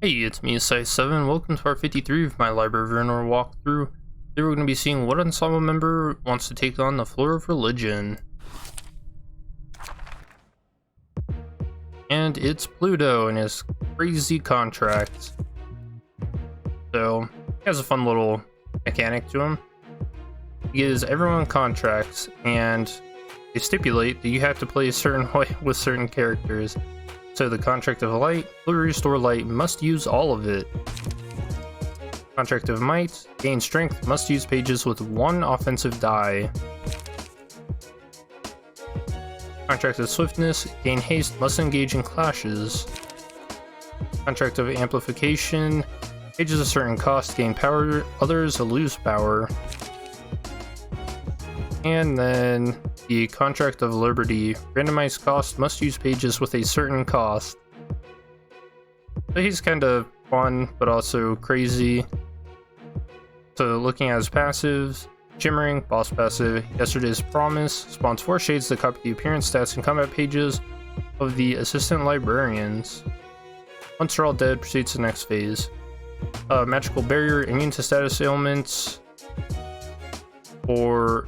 Hey, it's me, Size7. Welcome to part 53 of my Library of Ruina walkthrough. Today we're going to be seeing what Ensemble member wants to take on the floor of religion. And it's Pluto and his crazy contracts. So, he has a fun little mechanic to him. He gives everyone contracts, and they stipulate that you have to play a certain way with certain characters. So the Contract of Light, will restore light, must use all of it. Contract of Might, gain strength, must use pages with 1 offensive die. Contract of Swiftness, gain haste, must engage in clashes. Contract of Amplification, pages a certain cost, gain power, others lose power. And then the Contract of Liberty, randomized cost, must use pages with a certain cost. So he's kind of fun, but also crazy. So looking at his passives, Shimmering, boss passive, Yesterday's Promise, spawns 4 shades that copy the appearance stats and combat pages of the assistant librarians. Once they're all dead, proceeds to the next phase. Magical Barrier, immune to status ailments,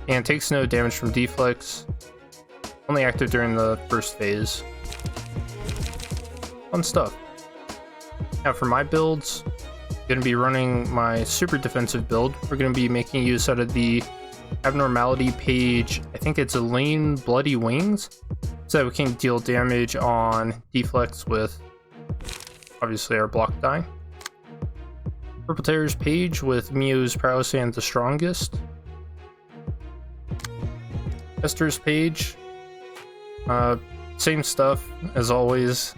and takes no damage from deflects. Only active during the first phase. Fun stuff. Now for my builds, I'm going to be running my super defensive build. We're going to be making use out of the abnormality page. I think it's Elaine Bloody Wings, so that we can deal damage on deflects with obviously our block die. Purple Terror's page with Mio's prowess and the strongest. Esther's page, same stuff as always.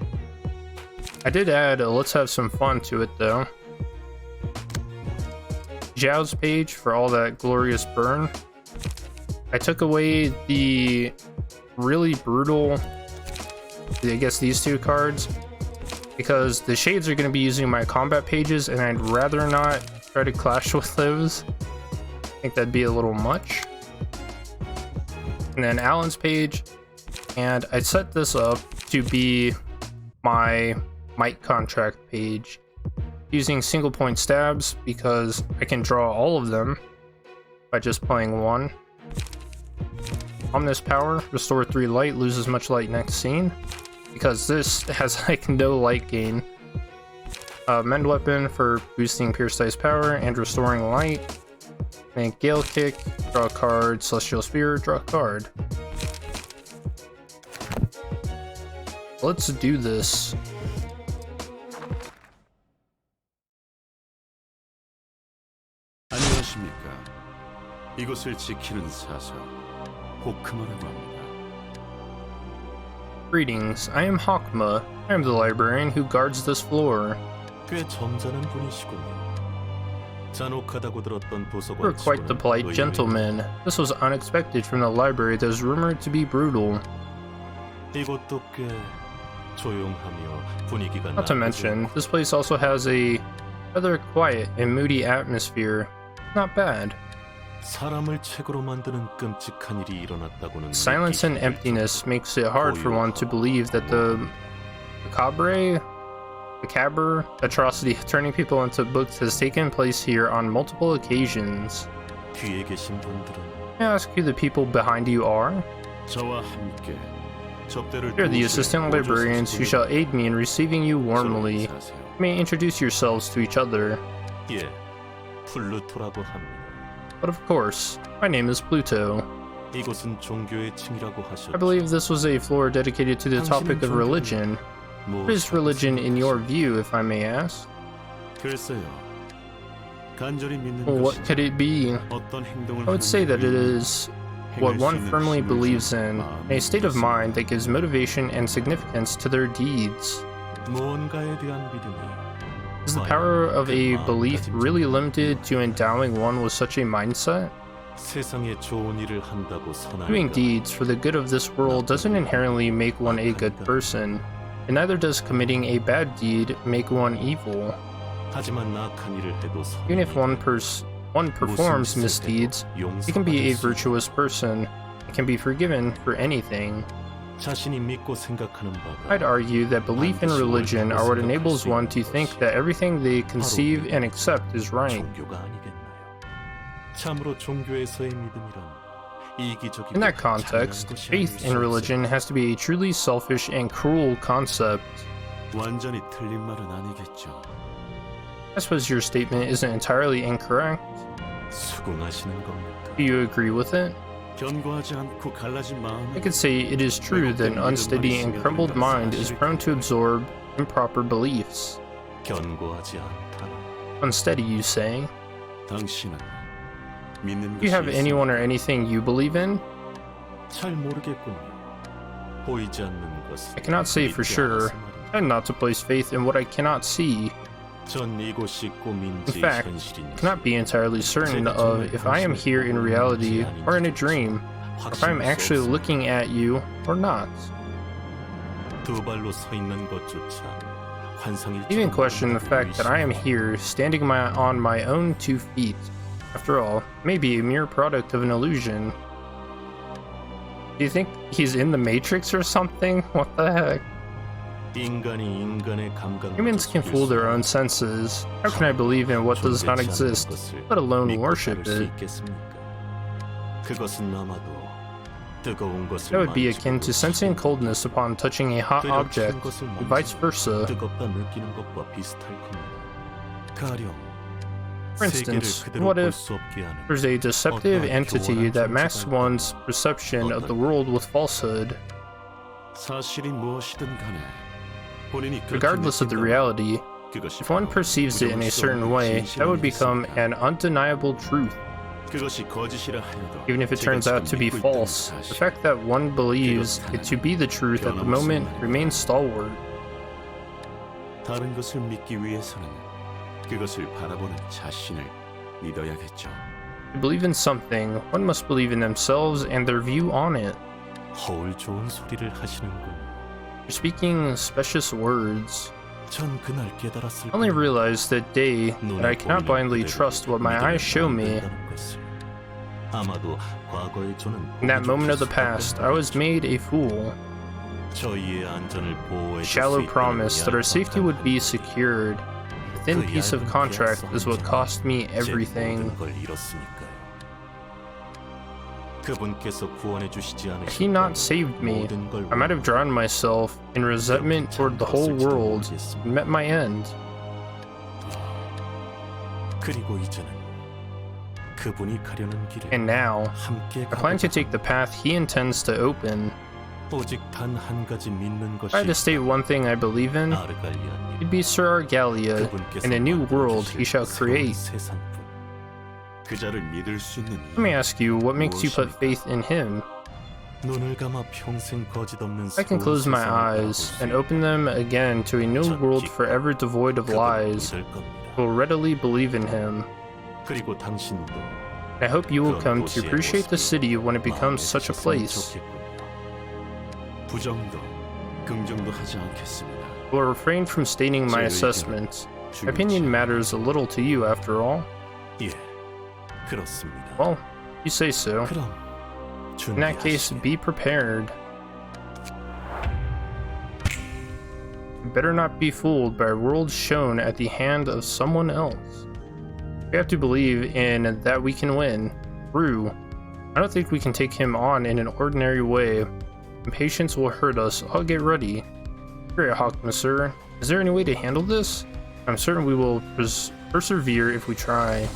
I did add a let's have some fun to it though. Zhao's page for all that glorious burn. I took away the really brutal, I guess these 2 cards, because the shades are going to be using my combat pages and I'd rather not try to clash with those. I think that'd be a little much. And then Alan's page, and I set this up to be my might contract page using single point stabs because I can draw all of them by just playing 1. Omnis Power, restore 3 light, loses much light next scene because this has like no light gain. Mend Weapon for boosting Pierce Dice power and restoring light. And Gale Kick, draw a card, Celestial Spear, draw a card. Let's do this. 안녕하십니까. 이곳을 지키는 사서 호크마라고 합니다. Greetings, I am Hokma. I am the librarian who guards this floor. 꽤 점잖은 분이시군요. You're quite the polite gentleman. This was unexpected from the library that was rumored to be brutal. Not to mention, this place also has a rather quiet and moody atmosphere. Not bad. Silence and emptiness makes it hard for one to believe that the macabre atrocity of turning people into books has taken place here on multiple occasions. May I ask who the people behind you are? They're the assistant librarians who shall aid me in receiving you warmly. You may introduce yourselves to each other. But of course, my name is Pluto. I believe this was a floor dedicated to the topic of religion. What is religion in your view, if I may ask? Well, what could it be? I would say that it is what one firmly believes in a state of mind that gives motivation and significance to their deeds. Is the power of a belief really limited to endowing one with such a mindset? Doing deeds for the good of this world doesn't inherently make one a good person. And neither does committing a bad deed make one evil. Even if one performs misdeeds, he can be a virtuous person and can be forgiven for anything. 자신이 믿고 생각하는 바가 I'd argue that belief and religion are what enables one to think that everything they conceive and accept is right. 종교가 아니겠나요? 참으로 종교에서의 믿음이란 이기적이고 In that context, 잔인한 것이 faith 아닐 in 수 religion has to be a truly selfish and cruel concept. 없어요. 완전히 틀린 말은 아니겠죠. I suppose your statement isn't entirely incorrect. 수긍하시는 겁니까? Do you agree with it? 견고하지 않고 갈라진 마음. I could say it is true that an unsteady and crumbled mind is prone to absorb improper beliefs. 견고하지 않다. Unsteady, you say? 당신은 믿는 Do you have 것이 anyone or 있습니까? anything you believe in? 잘 모르겠군요. 보이지 않는 것은 I cannot say for 믿지 sure. 않아서 말입니다. I am not to place faith in what I cannot see. 전 이곳이 In 꿈인지 fact, 현실인지 cannot be entirely certain of if I am here in reality or in a dream, or if I am actually looking at you or not. 두 발로 서 있는 것조차 환상일지. Even question the fact that I am here, standing on my own 2 feet. After all, may be a mere product of an illusion. Do you think he's in the Matrix or something? What the heck? Humans can fool their own senses. How can I believe in what does not exist, let alone worship it? That would be akin to sensing coldness upon touching a hot object, and vice versa. For instance, what if there's a deceptive entity that masks one's perception of the world with falsehood? Regardless of the reality, if one perceives it in a certain way, that would become an undeniable truth. Even if it turns out to be false, the fact that one believes it to be the truth at the moment remains stalwart. To believe in something, one must believe in themselves and their view on it. You're speaking specious words. I only realized that day that I cannot blindly trust what my eyes show me. In that moment of the past, I was made a fool. A shallow promise that our safety would be secured. A thin piece of contract is what cost me everything. Had he not saved me, I might have drowned myself in resentment toward the whole world and met my end. And now, I plan to take the path he intends to open. If I had to state one thing I believe in, it'd be Sir Argalia and a new world he shall create. Let me ask you, what makes you put faith in him? I can close my eyes and open them again to a new world forever devoid of lies. I will readily believe in him. I hope you will come to appreciate the city when it becomes such a place. I will refrain from stating my assessment. My opinion matters a little to you, after all. Well, you say so. In that case, be prepared. You better not be fooled by worlds shown at the hand of someone else. We have to believe in that we can win. True. I don't think we can take him on in an ordinary way. Impatience will hurt us. I'll get ready. Great, Hokma, sir. Is there any way to handle this? I'm certain we will persevere if we try.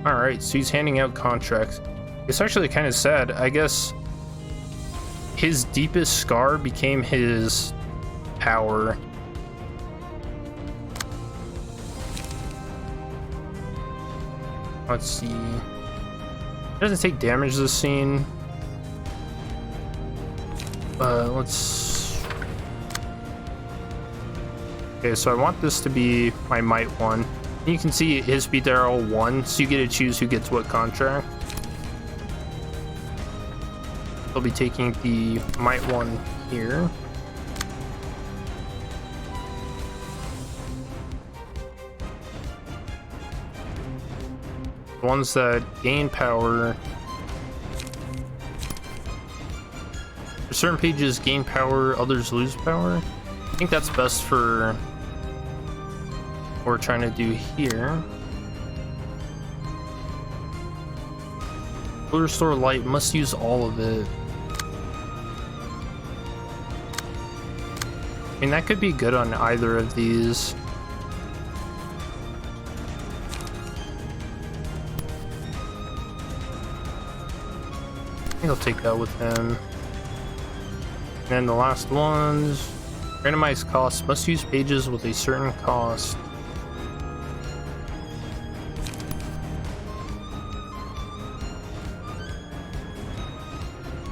Alright, so he's handing out contracts. It's actually kind of sad. I guess his deepest scar became his power. Let's see. It doesn't take damage this scene. Let's... Okay, so I want this to be my might one. You can see his speed are all 1, so you get to choose who gets what contract. I'll be taking the might one here. The ones that gain power certain pages gain power, others lose power. I think that's best for what we're trying to do here. Will restore light, must use all of it. I mean, that could be good on either of these. I think I'll take that with him. And then the last ones. Randomized costs, must use pages with a certain cost.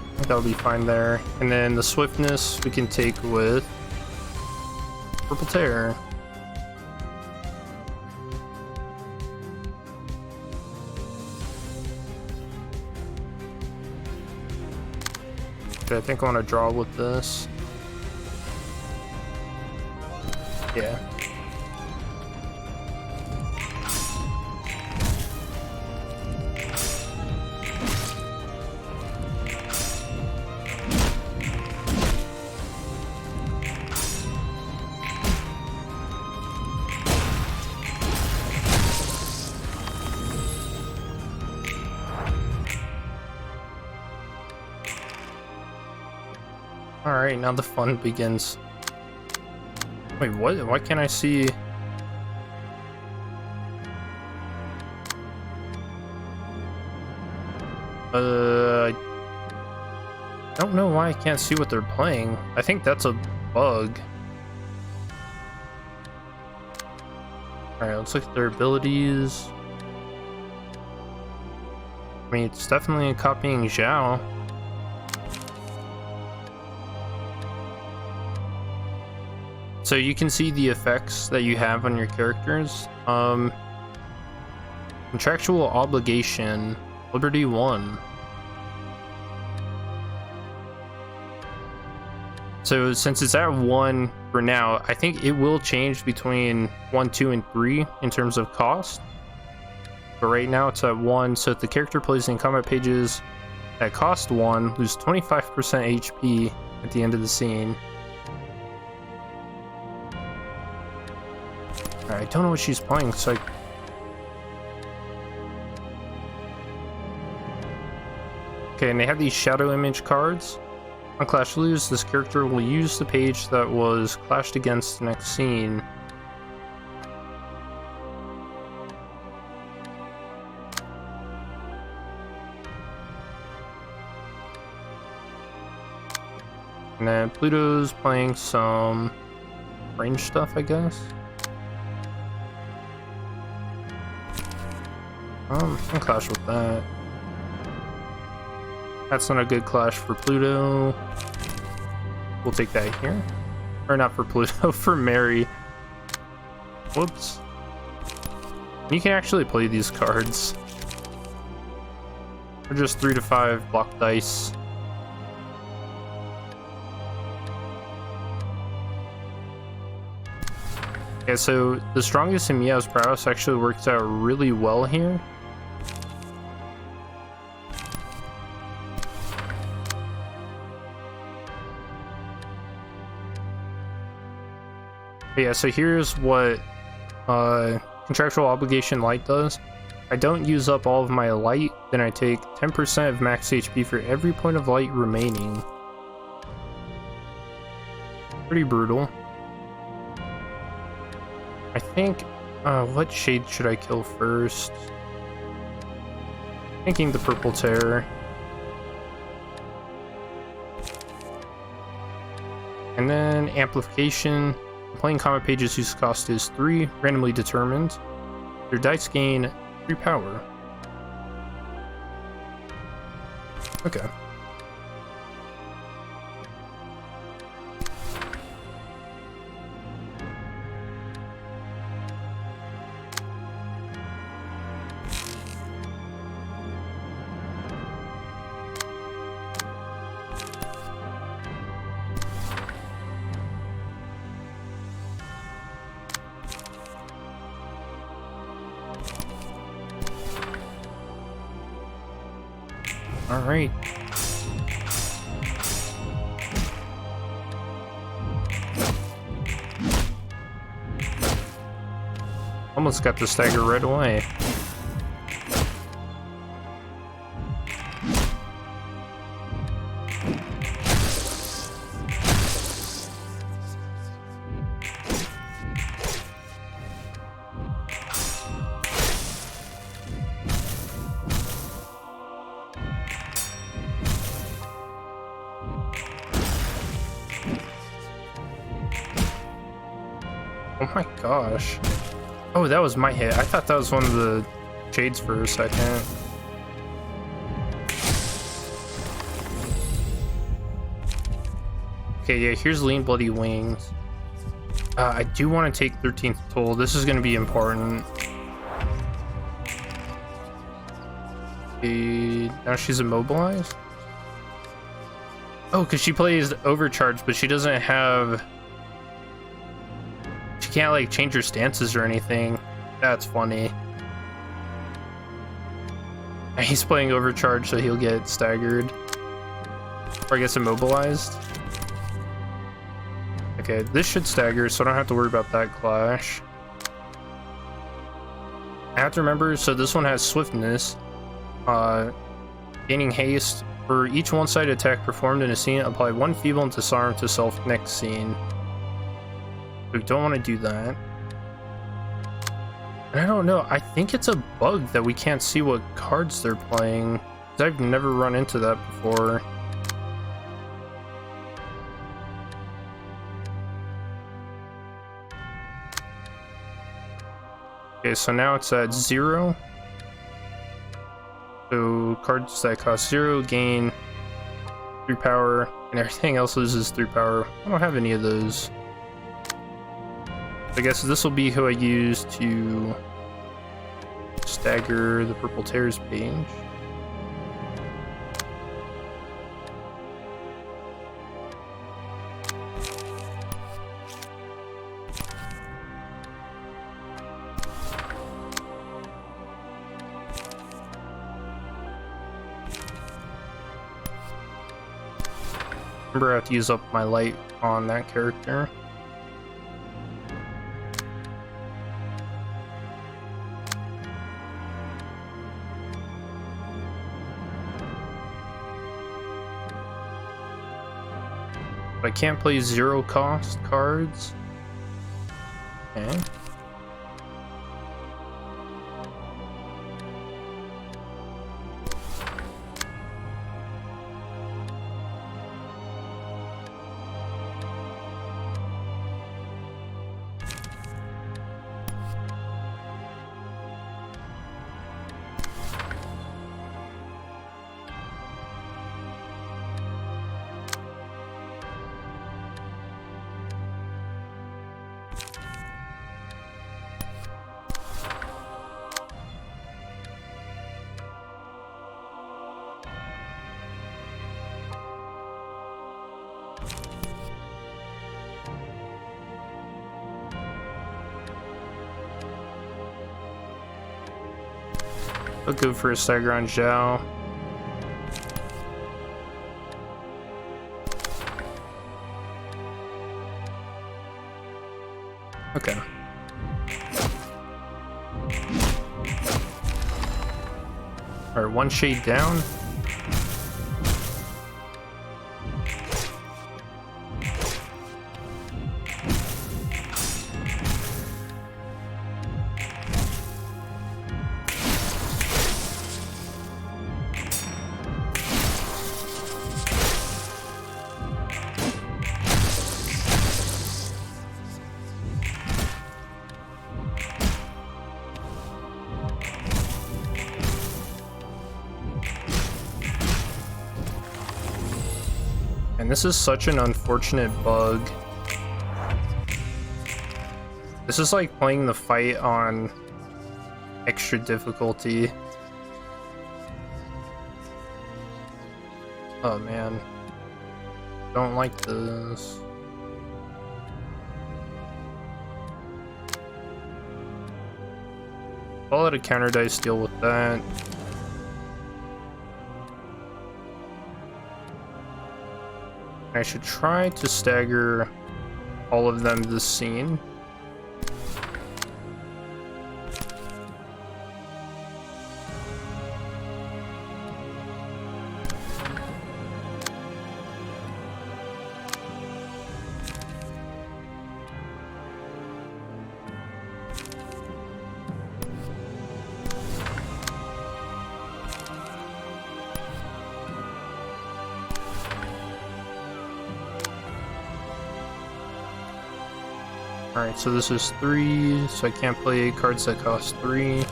I think that'll be fine there. And then the swiftness we can take with Purple Tear. Okay, I think I want to draw with this. Yeah. Alright, now the fun begins. Wait, what? Why can't I see? I don't know why I can't see what they're playing. I think that's a bug. Alright, let's look at their abilities. I mean, it's definitely copying Zhao. So you can see the effects that you have on your characters. Contractual obligation, Liberty 1. So since it's at 1 for now, I think it will change between 1, 2, and 3 in terms of cost. But right now it's at 1, so if the character plays in combat pages that cost 1, lose 25% HP at the end of the scene. I don't know what she's playing, so okay, and they have these shadow image cards. On Clash Lose, this character will use the page that was clashed against the next scene. And then Pluto's playing some range stuff, I guess. I can clash with that. That's not a good clash for Pluto. We'll take that here. Or not for Pluto, for Mary. Whoops. You can actually play these cards. They're just 3 to 5 block dice. Yeah, so the strongest in Meow's prowess actually works out really well here. Yeah, so here's what Contractual Obligation Light does. I don't use up all of my light, then I take 10% of max HP for every point of light remaining. Pretty brutal. I think, what shade should I kill first? Thinking the Purple Terror. And then Amplification. Playing combat pages whose cost is 3, randomly determined. Their dice gain 3 power. Okay. All right. Almost got the stagger right away. Oh my gosh. Oh, that was my hit. I thought that was one of the shades for a second. Okay, yeah, here's Lean Bloody Wings. I do want to take 13th Toll. This is going to be important. Okay, now she's immobilized? Oh, because she plays Overcharge, but she doesn't have... She can't, like, change her stances or anything. That's funny. And he's playing Overcharge, so he'll get staggered. Or I guess immobilized. Okay, this should stagger, so I don't have to worry about that clash. I have to remember, so this one has Swiftness. Gaining haste. For each one-sided attack performed in a scene, apply 1 feeble and disarm to self next scene. We don't want to do that. I don't know. I think it's a bug that we can't see what cards they're playing. I've never run into that before. Okay, so now it's at 0. So cards that cost 0 gain 3 power, and everything else loses 3 power. I don't have any of those. I guess this will be who I use to stagger the Purple Tears page. Remember, I have to use up my light on that character. But I can't play 0 cost cards. Okay. I'll go for a stagger on Zhao. Okay. Alright, 1 shade down. And this is such an unfortunate bug. This is like playing the fight on extra difficulty. Oh man. Don't like this. I'll let a counter dice deal with that. I should try to stagger all of them this scene. Alright, so this is 3, so I can't play cards that cost 3. I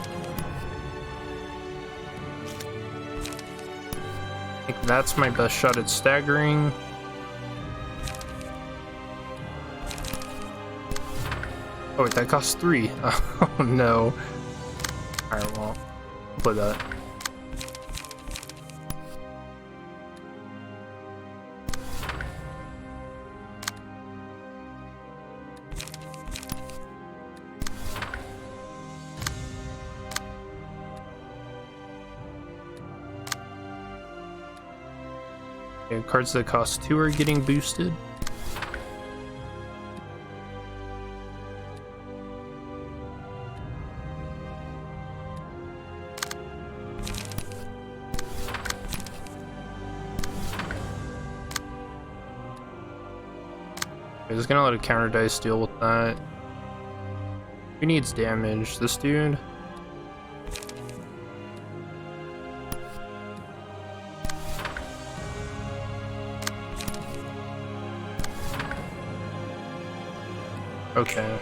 think that's my best shot at staggering. Oh wait, that costs 3. Oh no. Alright, well, I'll play that. Okay, cards that cost 2 are getting boosted. Okay, just gonna let a counter dice deal with that. Who needs damage? This dude? Okay.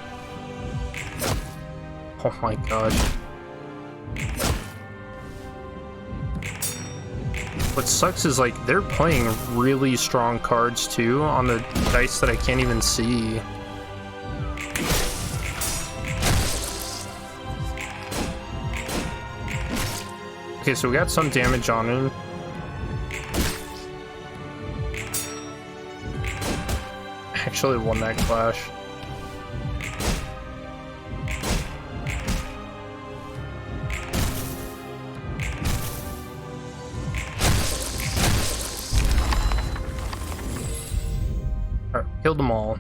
Oh my god. What sucks is like they're playing really strong cards too on the dice that I can't even see. Okay, so we got some damage on him. Actually won that clash. Killed them all.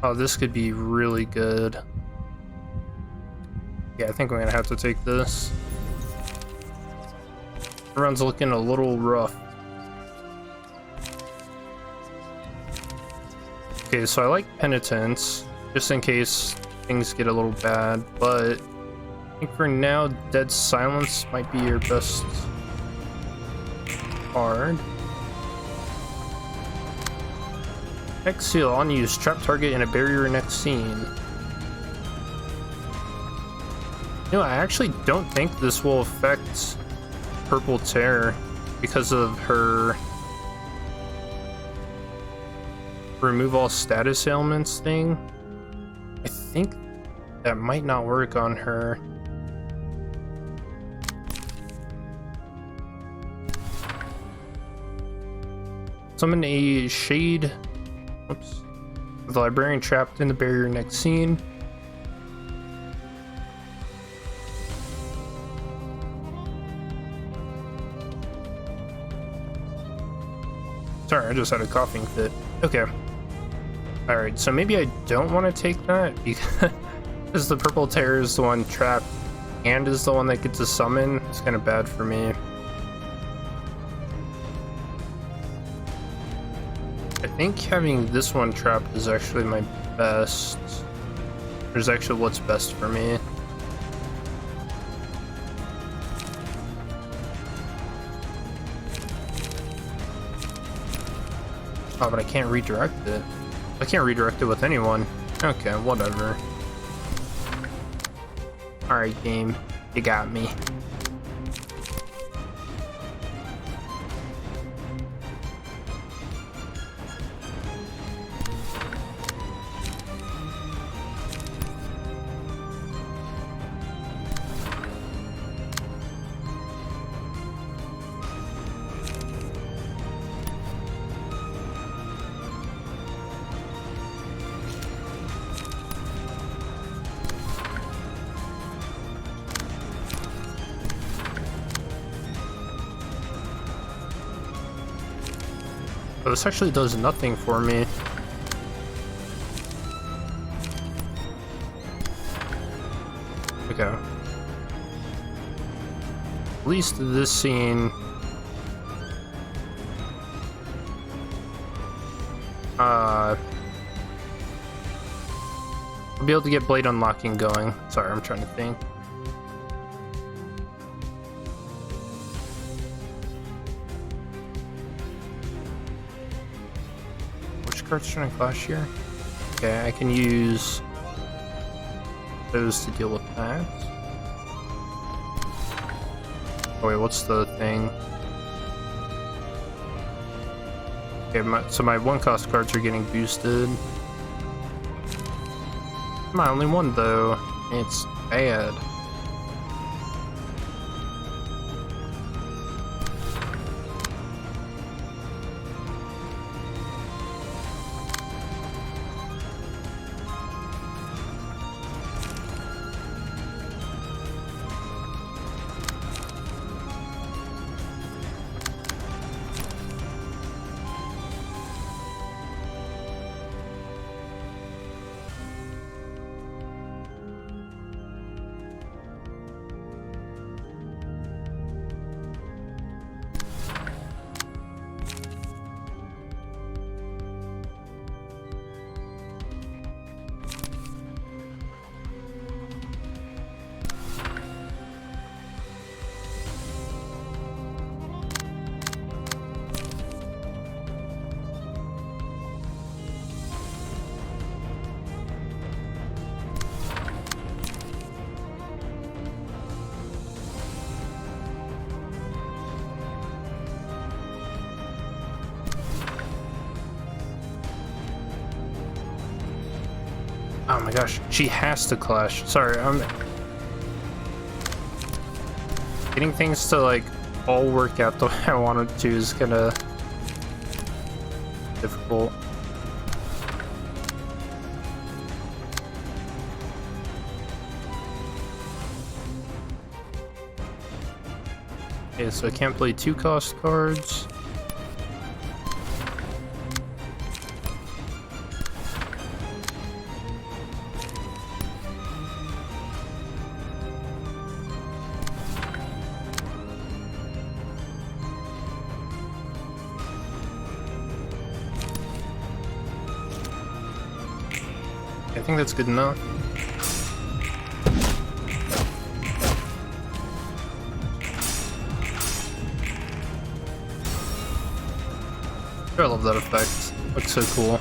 Oh, this could be really good. Yeah, I think I'm gonna have to take this. Everyone's looking a little rough. Okay, so I like Penitence, just in case things get a little bad, but I think for now, Dead Silence might be your best card. Exile, unused, trap target in a barrier next scene. You know, I actually don't think this will affect Purple Terror because of her remove all status ailments thing. I think that might not work on her. Summon a Shade. Oops. The Librarian trapped in the barrier next scene. Sorry, I just had a coughing fit. Okay. Alright, so maybe I don't want to take that because the Purple Terror is the one trapped and is the one that gets a summon. It's kind of bad for me. I think having this one trapped is actually my best. There's actually what's best for me. Oh, but I can't redirect it. I can't redirect it with anyone. Okay, whatever. Alright, game. You got me. But this actually does nothing for me. Okay. At least this scene... I'll be able to get blade unlocking going. Sorry, I'm trying to think. cards trying to clash here? Okay, I can use those to deal with that. Oh wait, what's the thing? Okay, so my 1-cost cards are getting boosted. My only one though. It's bad. Oh my gosh, she has to clash. Sorry, I'm getting things to like all work out the way I want it to is kinda difficult. Okay, so I can't play 2-cost cards. I think that's good enough. I love that effect. Looks so cool.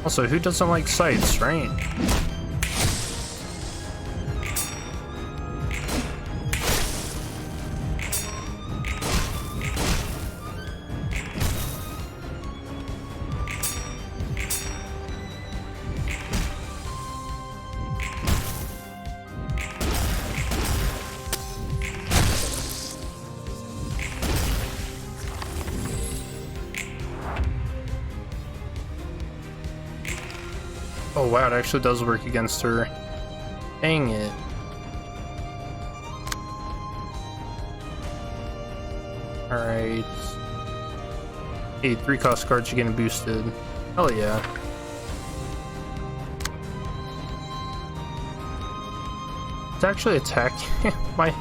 Also, who doesn't like sights, right? Oh wow, it actually does work against her. Dang it. Alright. Hey, 3-cost cards are getting boosted. Hell yeah. It's actually attacking my...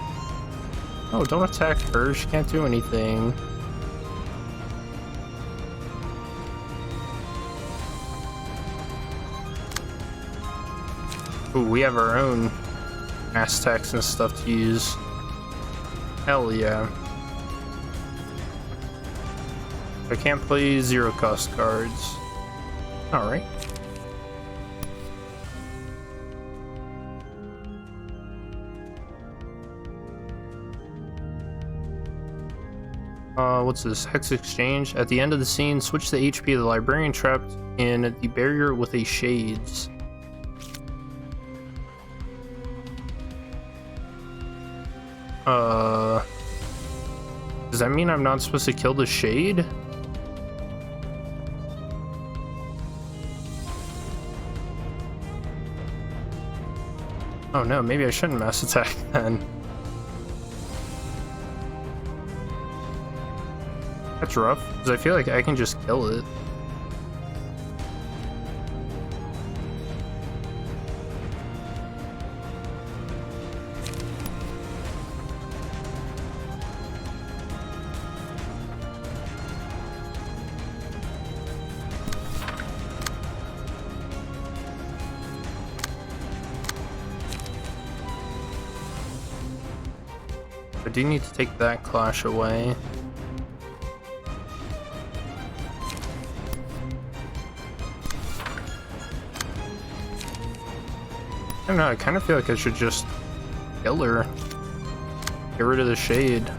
Oh, don't attack her, she can't do anything. Ooh, we have our own mass attacks and stuff to use. Hell yeah. I can't play 0-cost cards. Alright. What's this? Hex exchange. At the end of the scene, switch the HP of the librarian trapped in the barrier with a shades. Does that mean I'm not supposed to kill the shade? Oh no, maybe I shouldn't mass attack then. That's rough, because I feel like I can just kill it. I do need to take that clash away. I don't know, I kind of feel like I should just kill her. Get rid of the shade.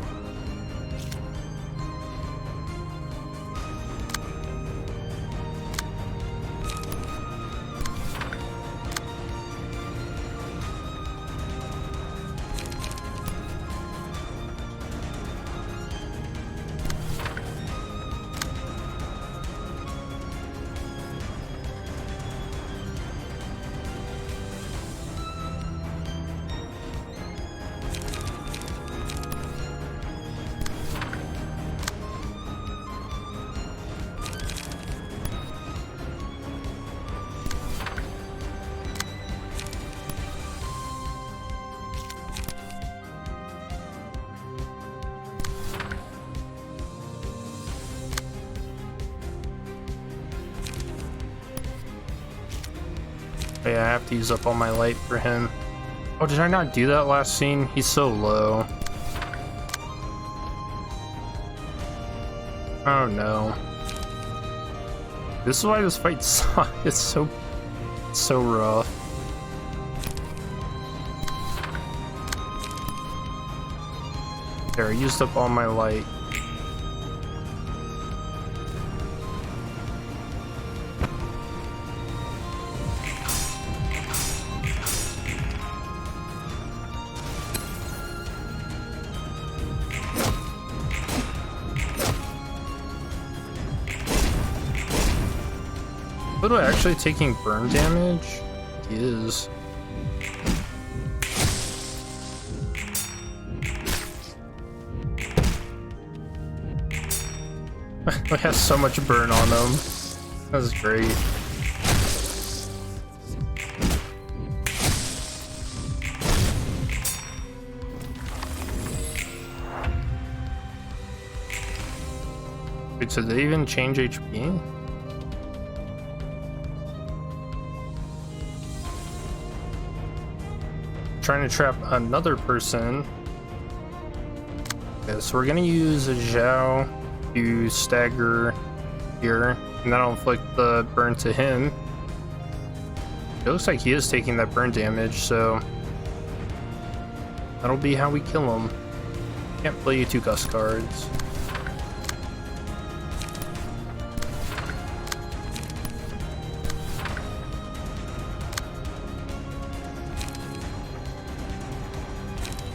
Oh, yeah, I have to use up all my light for him. Oh, did I not do that last scene? He's so low. Oh no. This is why this fight sucks. It's so rough. There, I used up all my light. Pluto actually taking burn damage? He is. It has so much burn on him. That's great. Wait, so did they even change HP? Trying to trap another person. Okay, so we're gonna use a Zhao to stagger here, and that'll inflict the burn to him. It looks like he is taking that burn damage, so that'll be how we kill him. Can't play you two Gust cards.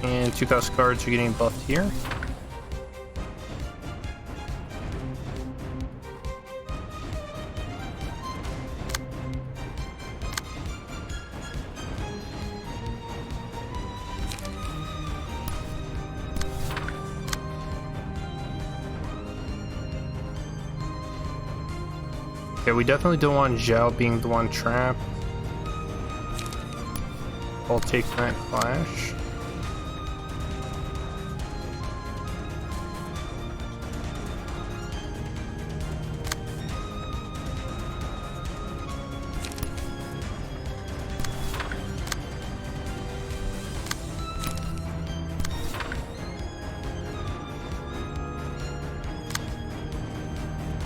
And two Gust cards are getting buffed here. Okay, we definitely don't want Zhao being the one trapped. I'll take that clash.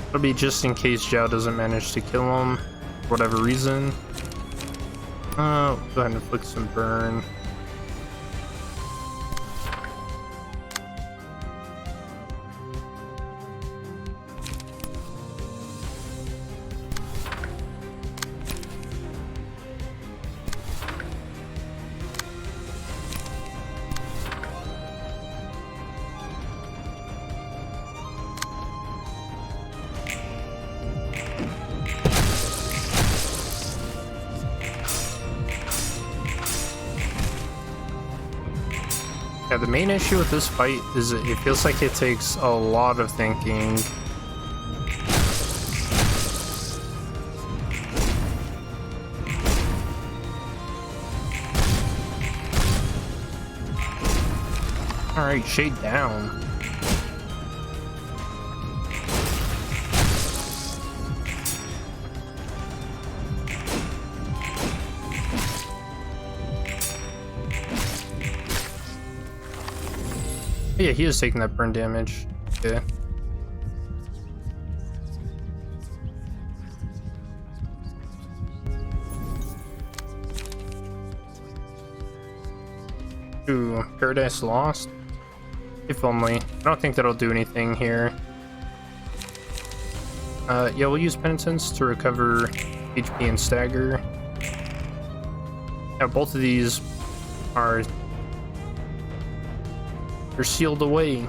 It'll be just in case Zhao doesn't manage to kill him for whatever reason. Go ahead and inflict some burn. Yeah, the main issue with this fight is it feels like it takes a lot of thinking. Alright, shade down. Yeah, he is taking that burn damage. Yeah. Ooh, Paradise Lost? If only. I don't think that'll do anything here. Yeah, we'll use Penitence to recover HP and Stagger. Yeah, both of these are... they're sealed away.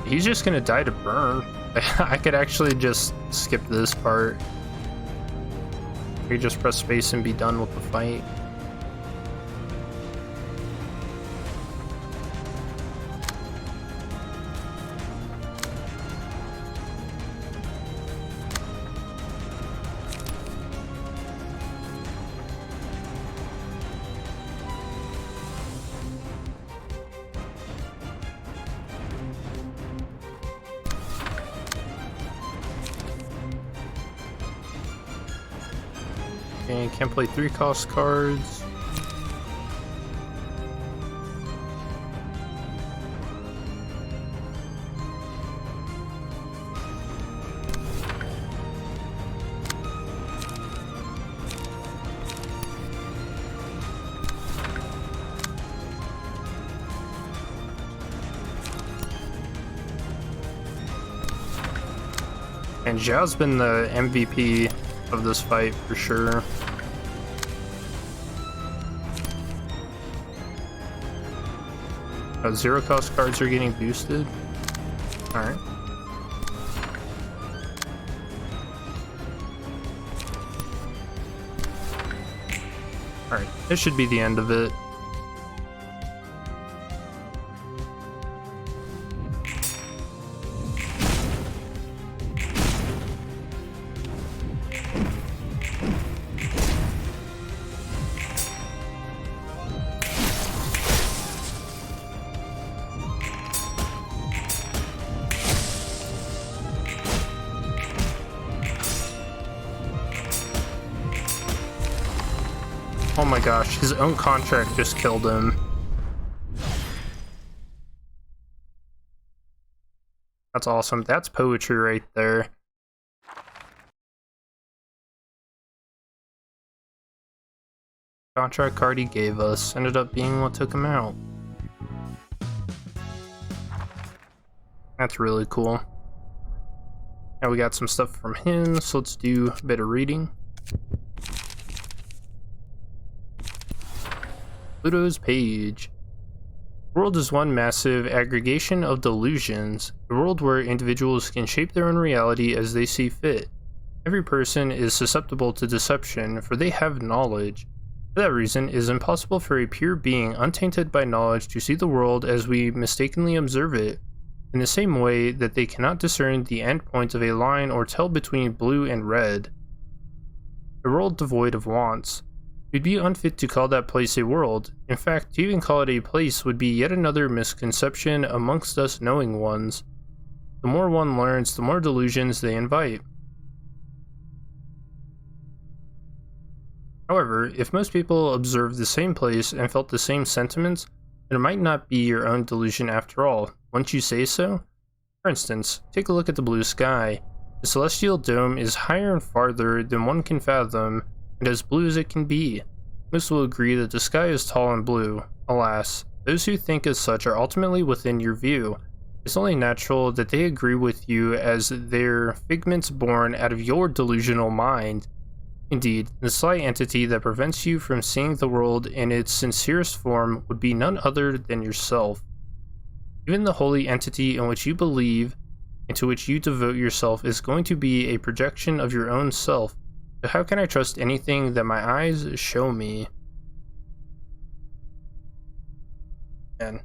He's just gonna die to burn. I could actually just skip this part. We just press space and be done with the fight. Okay, can't play 3-cost cards. And Zhao's been the MVP of this fight for sure. Zero cost cards are getting boosted. Alright. Alright, this should be the end of it. Oh my gosh, his own contract just killed him. That's awesome. That's poetry right there. Contract card he gave us ended up being what took him out. That's really cool. Now we got some stuff from him, so let's do a bit of reading. Pluto's page. The world is one massive aggregation of delusions, a world where individuals can shape their own reality as they see fit. Every person is susceptible to deception, for they have knowledge. For that reason, it is impossible for a pure being untainted by knowledge to see the world as we mistakenly observe it, in the same way that they cannot discern the end point of a line or tell between blue and red. A world devoid of wants. It would be unfit to call that place a world. In fact, to even call it a place would be yet another misconception amongst us knowing ones. The more one learns, the more delusions they invite. However, if most people observed the same place and felt the same sentiments, then it might not be your own delusion after all. Wouldn't you say so? For instance, take a look at the blue sky. The celestial dome is higher and farther than one can fathom, and as blue as it can be. Most will agree that the sky is tall and blue. Alas, those who think as such are ultimately within your view. It's only natural that they agree with you as their figments born out of your delusional mind. Indeed, the slight entity that prevents you from seeing the world in its sincerest form would be none other than yourself. Even the holy entity in which you believe and to which you devote yourself is going to be a projection of your own self. So how can I trust anything that my eyes show me? Man.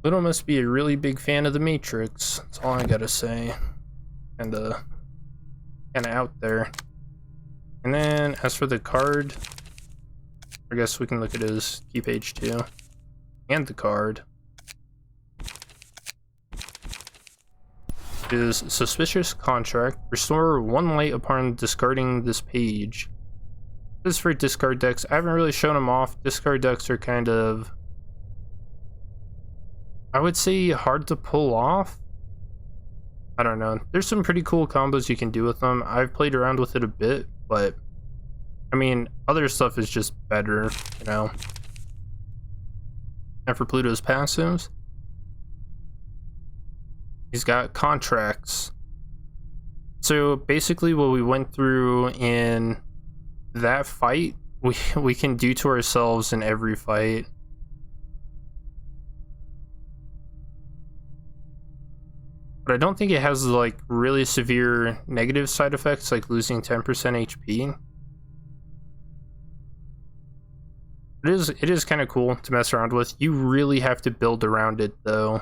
Pluto must be a really big fan of the Matrix. That's all I gotta say. Kinda out there. And then, as for the card, I guess we can look at his key page too. And the card. Is Suspicious Contract. Restore 1 light upon discarding this page. This is for discard decks. I haven't really shown them off. Discard decks are kind of, I would say, hard to pull off. I don't know. There's some pretty cool combos you can do with them. I've played around with it a bit. but I mean, other stuff is just better, you know. And for Pluto's passives, he's got contracts. So basically what we went through in that fight, we can do to ourselves in every fight. But I don't think it has like really severe negative side effects like losing 10% HP. It is kind of cool to mess around with. You really have to build around it though,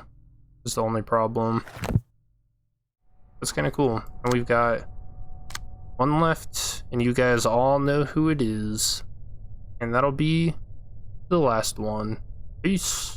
is the only problem. It's kind of cool. And we've got one left, and you guys all know who it is. And that'll be the last one. Peace.